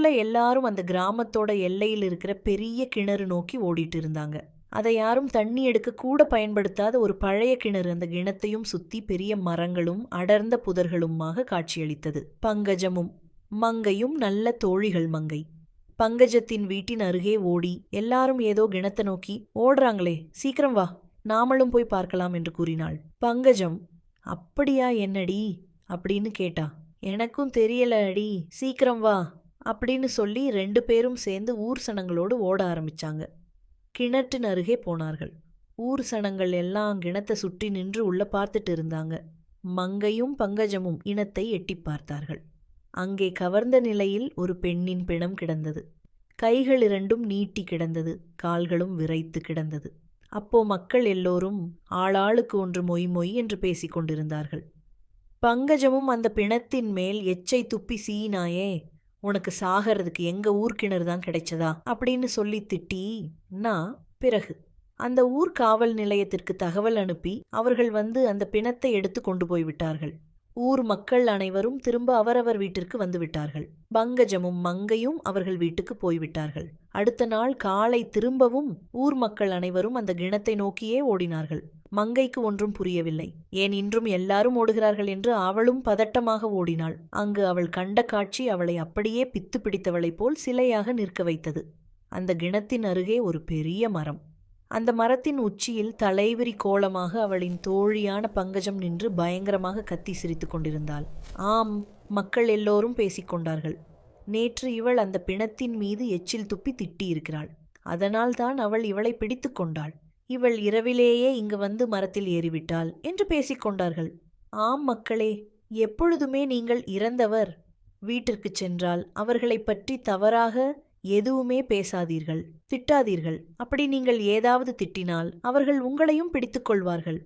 ஊர்ல எல்லாரும் அந்த கிராமத்தோட எல்லையில் இருக்கிற பெரிய கிணறு நோக்கி ஓடிட்டு இருந்தாங்க. அதை யாரும் தண்ணி எடுக்க கூட பயன்படுத்தாத ஒரு பழைய கிணறு அந்த கிணத்தையும் சுத்தி பெரிய மரங்களும் அடர்ந்த புதர்களுமாக காட்சியளித்தது. பங்கஜமும் மங்கையும் நல்ல தோழிகள். மங்கை பங்கஜத்தின் வீட்டின் அருகே ஓடி, எல்லாரும் ஏதோ கிணத்தை நோக்கி ஓடுறாங்களே, சீக்கிரம் வா, நாமளும் போய் பார்க்கலாம் என்று கூறினாள். பங்கஜம், அப்படியா என்னடி அப்படின்னு கேட்டா. எனக்கும் தெரியல அடி, சீக்கிரம் வா அப்படின்னு சொல்லி 2 பேரும் சேர்ந்து ஊர் சனங்களோடு ஓட ஆரம்பிச்சாங்க. கிணற்றின் அருகே போனார்கள். ஊர் சனங்கள் எல்லாம் கிணத்தை சுற்றி நின்று உள்ள பார்த்துட்டு இருந்தாங்க. மங்கையும் பங்கஜமும் இனத்தை எட்டி பார்த்தார்கள். அங்கே கவர்ந்த நிலையில் ஒரு பெண்ணின் பிணம் கிடந்தது. கைகள் 2ம் நீட்டி கிடந்தது, கால்களும் விரைத்து கிடந்தது. அப்போ மக்கள் எல்லோரும் ஆளாளுக்கு ஒன்று மொய் மொய் என்று பேசிக் கொண்டிருந்தார்கள். பங்கஜமும் அந்த பிணத்தின் மேல் எச்சை துப்பி, சீனாயே, உனக்கு சாகிறதுக்கு எங்க ஊர் கிணறு தான் கிடைச்சதா அப்படின்னு சொல்லி திட்டி, நான் பிறகு அந்த ஊர் காவல் நிலையத்திற்கு தகவல் அனுப்பி அவர்கள் வந்து அந்த பிணத்தை எடுத்து கொண்டு போய் விட்டார்கள். ஊர் மக்கள் அனைவரும் திரும்ப அவரவர் வீட்டிற்கு வந்து விட்டார்கள். பங்கஜமும் மங்கையும் அவர்கள் வீட்டுக்கு போய்விட்டார்கள். அடுத்த நாள் காலை திரும்பவும் ஊர் மக்கள் அனைவரும் அந்த கிணத்தை நோக்கியே ஓடினார்கள். மங்கைக்கு ஒன்றும் புரியவில்லை. ஏன் இன்றும் எல்லாரும் ஓடுகிறார்கள் என்று அவளும் பதட்டமாக ஓடினாள். அங்கு அவள் கண்ட காட்சி அவளை அப்படியே பித்து பிடித்தவளைப் போல் சிலையாக நிற்க வைத்தது. அந்த கிணத்தின் அருகே ஒரு பெரிய மரம். அந்த மரத்தின் உச்சியில் தலைவிரி கோலமாக அவளின் தோழியான பங்கஜம் நின்று பயங்கரமாக கத்தி சிரித்து கொண்டிருந்தாள். ஆம், மக்கள் எல்லோரும் பேசிக்கொண்டார்கள். நேற்று இவள் அந்த பிணத்தின் மீது எச்சில் துப்பி திட்டியிருக்கிறாள். அதனால் தான் அவள் இவளை பிடித்து கொண்டாள். இவள் இரவிலேயே இங்கு வந்து மரத்தில் ஏறிவிட்டாள் என்று பேசிக்கொண்டார்கள். ஆம் மக்களே, எப்பொழுதுமே நீங்கள் இறந்தவர் வீட்டிற்கு சென்றால் அவர்களை பற்றி தவறாக எதுவுமே பேசாதீர்கள், திட்டாதீர்கள். அப்படி நீங்கள் ஏதாவது திட்டினால் அவர்கள் உங்களையும் பிடித்துக் கொள்வார்கள்.